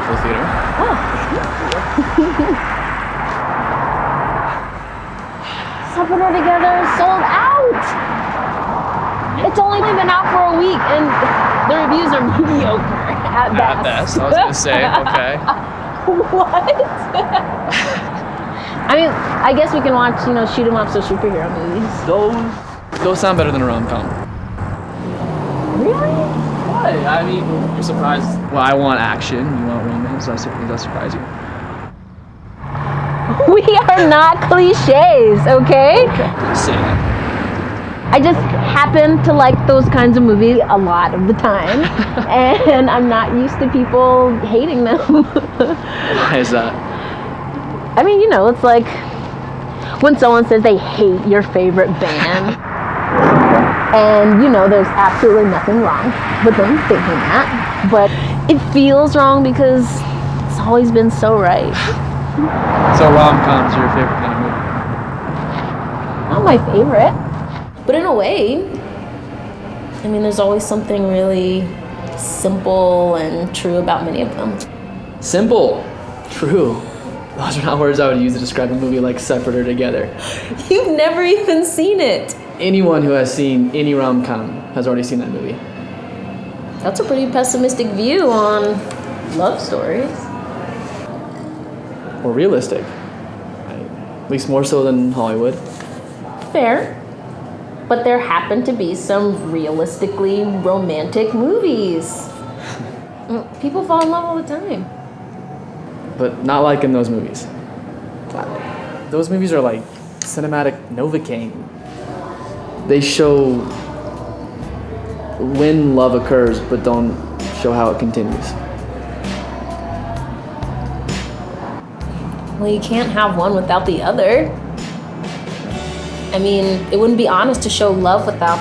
musical theater. Oh. Separated Together sold out. It's only been out for a week, and the reviews are mediocre at best. At best, I was gonna say, okay. What? I mean, I guess we can watch, shoot 'em ups or superhero movies. Those sound better than a rom-com. Really? Why? I mean, you're surprised. Well, I want action. You want romance. Does that surprise you? We are not cliches, okay? Okay. Just say that. I just happen to like those kinds of movies a lot of the time, and I'm not used to people hating them. Why is that? I mean, it's like when someone says they hate your favorite band, and there's absolutely nothing wrong with them thinking that, but it feels wrong because it's always been so right. So rom-coms are your favorite kind of movie? Not my favorite. But in a way, I mean, there's always something really simple and true about many of them. Simple. True. Those are not words I would use to describe a movie like Separated Together. You've never even seen it. Anyone who has seen any rom-com has already seen that movie. That's a pretty pessimistic view on love stories. Or realistic. At least more so than Hollywood. Fair. But there happen to be some realistically romantic movies. People fall in love all the time. But not like in those movies. Those movies are like cinematic Novocaine. They show when love occurs, but don't show how it continues. Well, you can't have one without the other. I mean, it wouldn't be honest to show love without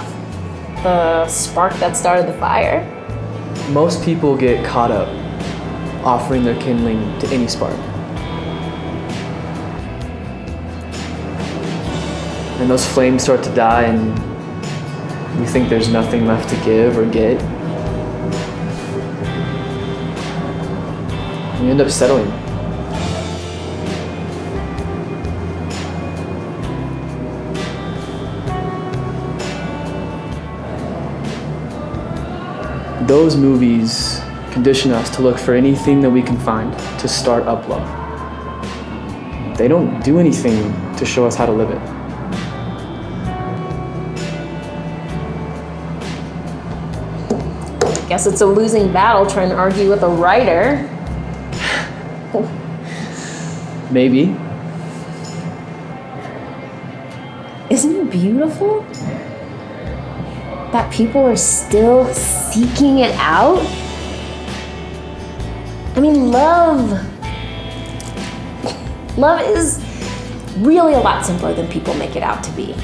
the spark that started the fire. Most people get caught up offering their kindling to any spark. And those flames start to die, and you think there's nothing left to give or get. And you end up settling. Those movies condition us to look for anything that we can find to start up love. They don't do anything to show us how to live it. Guess it's a losing battle trying to argue with a writer. Maybe. Isn't it beautiful that people are still seeking it out? I mean, love is really a lot simpler than people make it out to be.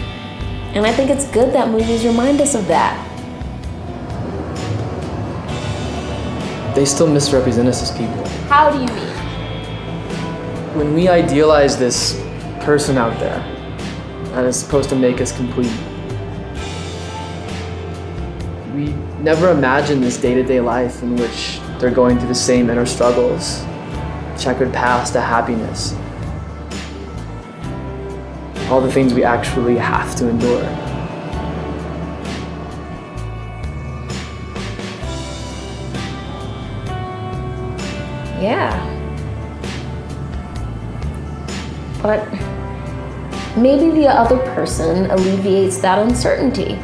And I think it's good that movies remind us of that. They still misrepresent us as people. How do you mean? When we idealize this person out there that is supposed to make us complete, we never imagine this day-to-day life in which they're going through the same inner struggles, checkered paths to happiness, all the things we actually have to endure. Yeah. But maybe the other person alleviates that uncertainty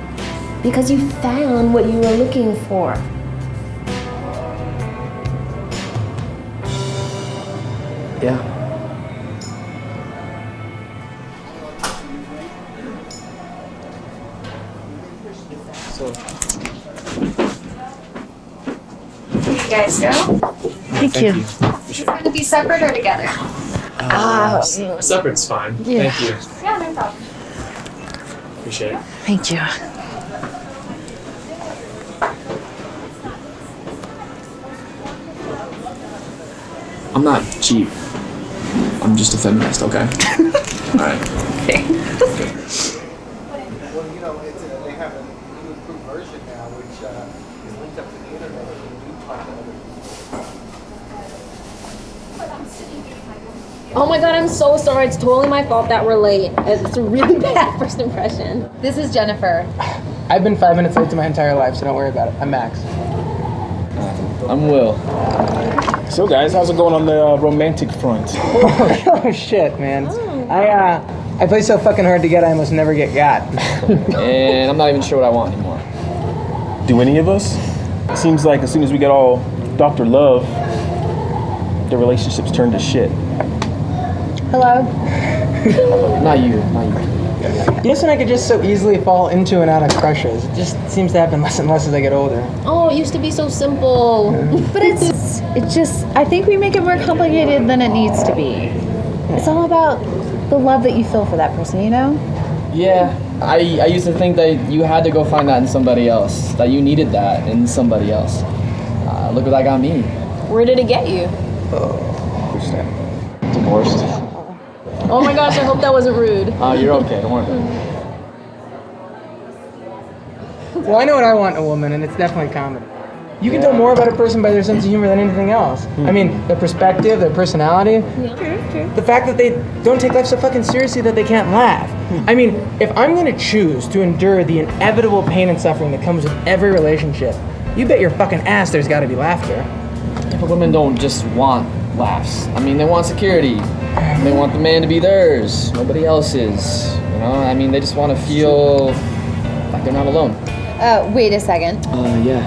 because you found what you were looking for. Yeah. So, You guys go? Thank you. It's going to be separate or together? separate's fine. Yeah. Thank you. Yeah, no problem. Appreciate it. Thank you. I'm not cheap. I'm just a feminist, okay? Alright. Okay. Well, they have a new improved version now, which is linked up to the internet. And you talk to other people. Oh my god, I'm so sorry. It's totally my fault that we're late. It's a really bad first impression. This is Jennifer. I've been 5 minutes late to my entire life, so don't worry about it. I'm Max. I'm Will. So guys, how's it going on the romantic front? Oh shit, man. I play so fucking hard to get, I almost never get got. And I'm not even sure what I want anymore. Do any of us? Seems like as soon as we get all Dr. Love, the relationships turn to shit. Hello. Not you. Yes, and I could just so easily fall into and out of crushes. It just seems to happen less and less as I get older. Oh, it used to be so simple. But it's just, I think we make it more complicated than it needs to be. It's all about the love that you feel for that person, you know? Yeah, I used to think that you had to go find that in somebody else, that you needed that in somebody else. Look what that got me. Where did it get you? Divorced. Oh my gosh, I hope that wasn't rude. You're okay, don't worry about it. Well, I know what I want in a woman, and it's definitely comedy. You can tell more about a person by their sense of humor than anything else. I mean, their perspective, their personality. True. The fact that they don't take life so fucking seriously that they can't laugh. I mean, if I'm gonna choose to endure the inevitable pain and suffering that comes with every relationship, you bet your fucking ass there's gotta be laughter. But women don't just want laughs. I mean, they want security. They want the man to be theirs, nobody else's. You know, I mean, they just want to feel like they're not alone. Wait a second. Yeah.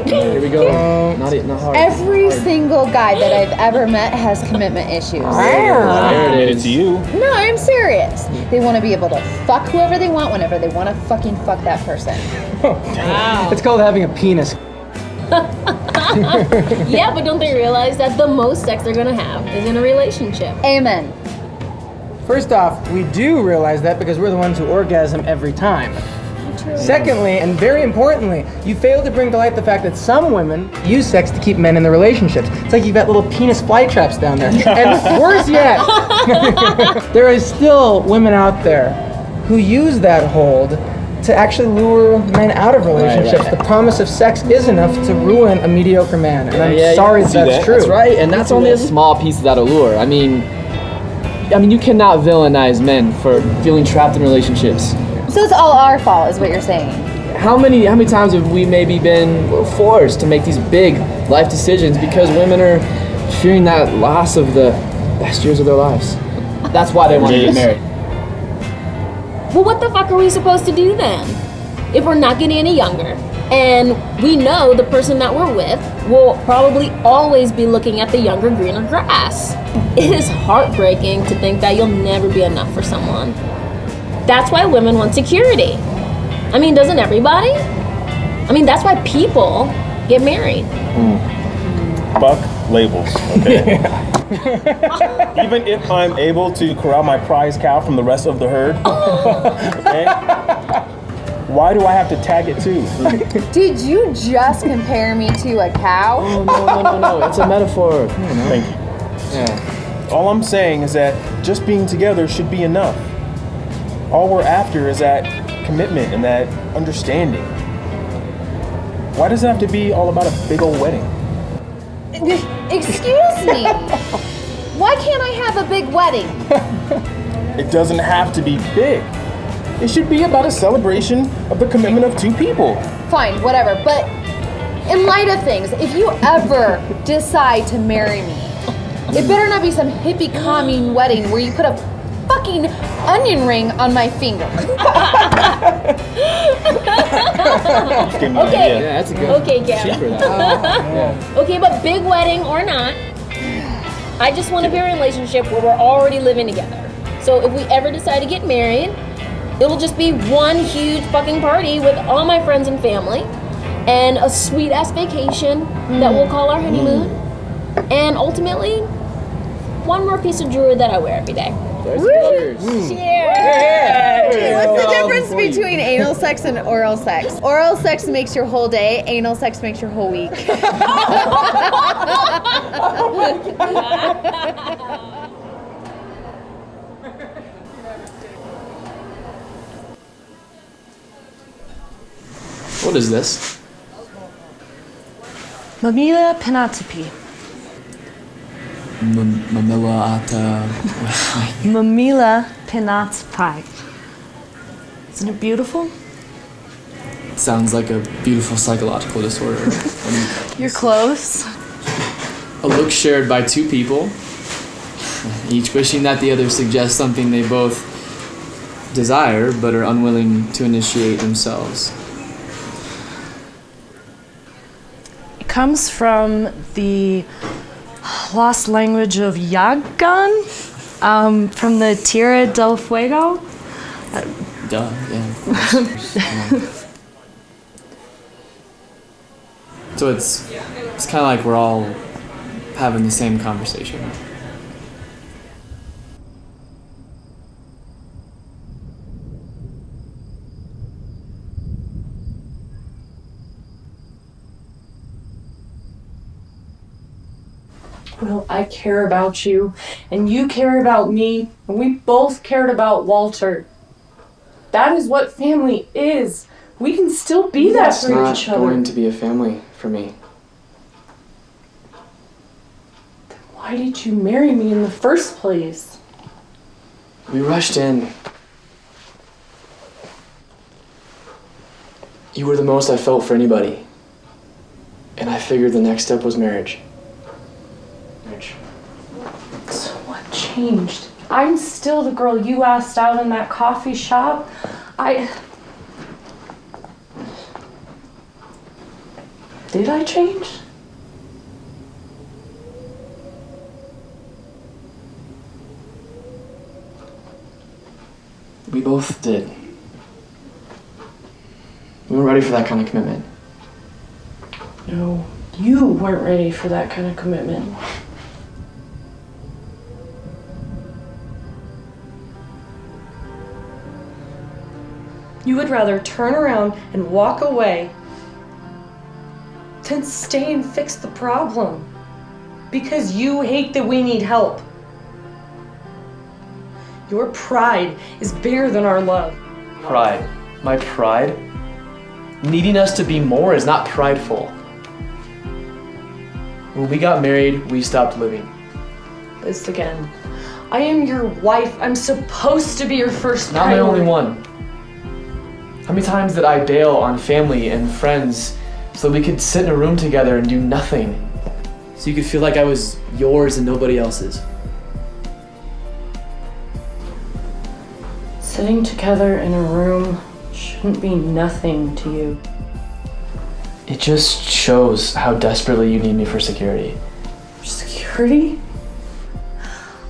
Here we go. Not hard. Every single guy that I've ever met has commitment issues. There it is. To you. No, I'm serious. They want to be able to fuck whoever they want whenever they want to fucking fuck that person. It's called having a penis. Yeah, but don't they realize that the most sex they're gonna have is in a relationship? Amen. First off, we do realize that because we're the ones who orgasm every time. Secondly, and very importantly, you fail to bring to light the fact that some women use sex to keep men in their relationships. It's like you've got little penis fly traps down there. And worse yet, there is still women out there who use that hold to actually lure men out of relationships. Right. The promise of sex is enough to ruin a mediocre man. And I'm Yeah, sorry you that can see that's that. true. That's right, and that's only a small piece of that allure. I mean, you cannot villainize men for feeling trapped in relationships. So it's all our fault, is what you're saying. How many times have we maybe been forced to make these big life decisions because women are fearing that loss of the best years of their lives? That's why they want to get married. Well, what the fuck are we supposed to do then? If we're not getting any younger, and we know the person that we're with will probably always be looking at the younger, greener grass. It is heartbreaking to think that you'll never be enough for someone. That's why women want security. I mean, doesn't everybody? I mean, that's why people get married. Fuck labels, okay? Even if I'm able to corral my prize cow from the rest of the herd, okay? Why do I have to tag it too? Did you just compare me to a cow? Oh, no. It's a metaphor. Come on, Thank you. Yeah. All I'm saying is that just being together should be enough. All we're after is that commitment and that understanding. Why does it have to be all about a big old wedding? Excuse me. Why can't I have a big wedding? It doesn't have to be big. It should be about a celebration of the commitment of two people. Fine, whatever. But in light of things, if you ever decide to marry me, it better not be some hippie commune wedding where you put a fucking onion ring on my finger. Okay. Yeah, that's a good. Okay, Gab. Cheaper that. Okay, but big wedding or not, I just want to be in a relationship where we're already living together. So if we ever decide to get married, it'll just be one huge fucking party with all my friends and family, and a sweet ass vacation that we'll call our honeymoon, and ultimately, one more piece of jewelry that I wear every day. Cheers. What's the difference between anal sex and oral sex? Oral sex makes your whole day, anal sex makes your whole week. What is this? Mamila Penatope. Mamila Ata. Mamila Pinat's pie. Isn't it beautiful? Sounds like a beautiful psychological disorder. You're close. A look shared by two people, each wishing that the other suggests something they both desire but are unwilling to initiate themselves. It comes from the lost language of Yagan, from the Tierra del Fuego. Duh, yeah. So it's kind of like we're all having the same conversation. Well, I care about you, and you care about me, and we both cared about Walter. That is what family is. We can still be that for each other. It's not going to be a family for me. Why did you marry me in the first place? We rushed in. You were the most I felt for anybody. And I figured the next step was marriage. So what changed? I'm still the girl you asked out in that coffee shop. Did I change? We both did. We weren't ready for that kind of commitment. No, you weren't ready for that kind of commitment. You would rather turn around and walk away than stay and fix the problem. Because you hate that we need help. Your pride is bigger than our love. Pride. My pride? Needing us to be more is not prideful. When we got married, we stopped living. This again. I am your wife. I'm supposed to be your first Not my priority. only one. How many times did I bail on family and friends so we could sit in a room together and do nothing? So you could feel like I was yours and nobody else's. Sitting together in a room shouldn't be nothing to you. It just shows how desperately you need me for security. Security?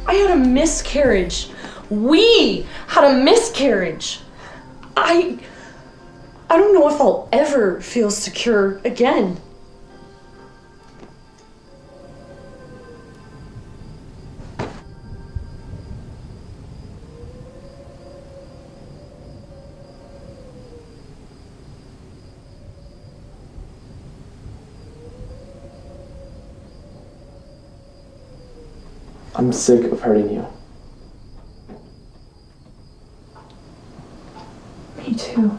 I had a miscarriage. We had a miscarriage. I don't know if I'll ever feel secure again. I'm sick of hurting you. Me too.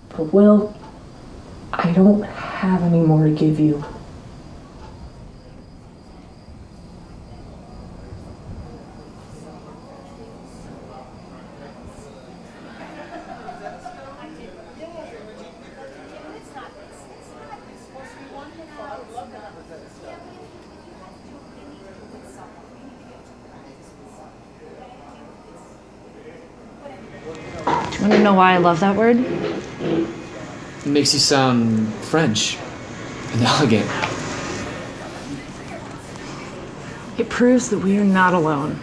But Will, I don't have any more to give you. Want to know why I love that word? It makes you sound French and elegant. It proves that we are not alone.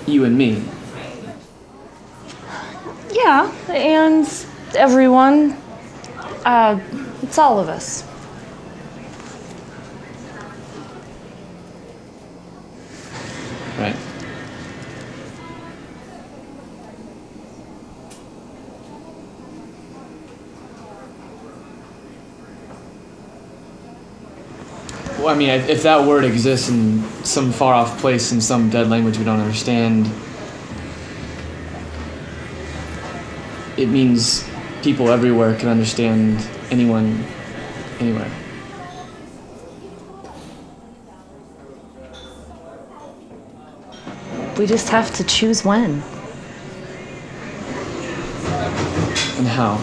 You and me. Yeah, and everyone. It's all of us. Right. Well, I mean, if that word exists in some far-off place in some dead language we don't understand, it means people everywhere can understand anyone, anywhere. We just have to choose when. And how?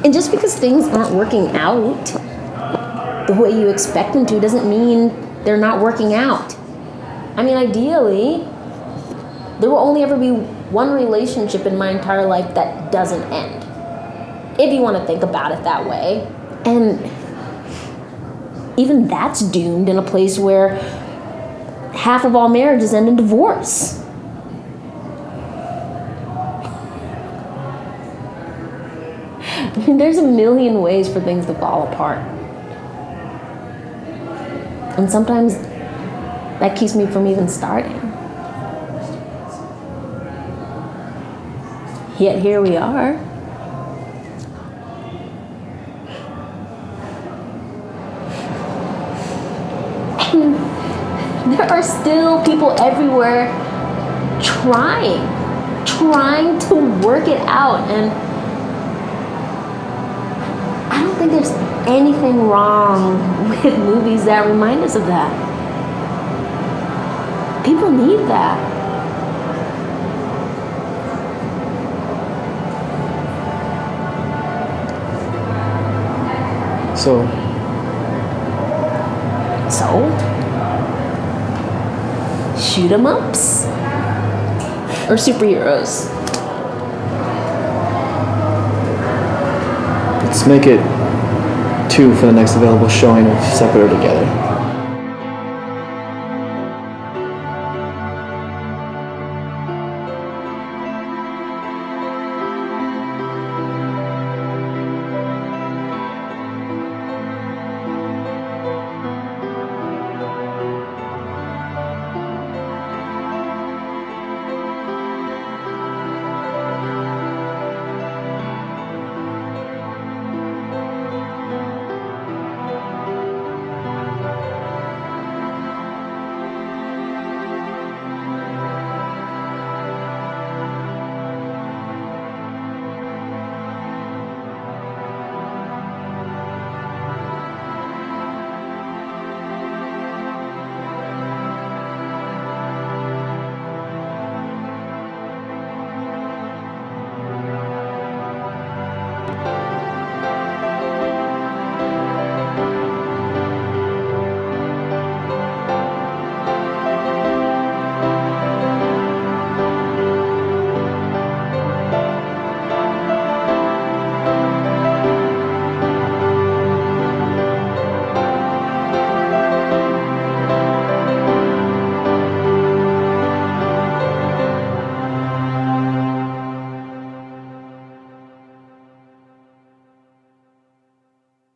And just because things aren't working out the way you expect them to doesn't mean they're not working out. I mean, ideally, there will only ever be one relationship in my entire life that doesn't end. If you want to think about it that way. And even that's doomed in a place where half of all marriages end in divorce. I mean, there's a million ways for things to fall apart. And sometimes that keeps me from even starting. Yet here we are. And there are still people everywhere trying to work it out. And I don't think there's anything wrong with movies that remind us of that. People need that. So, shoot 'em ups or superheroes? let's make it 2 for the next available showing of Separate or Together.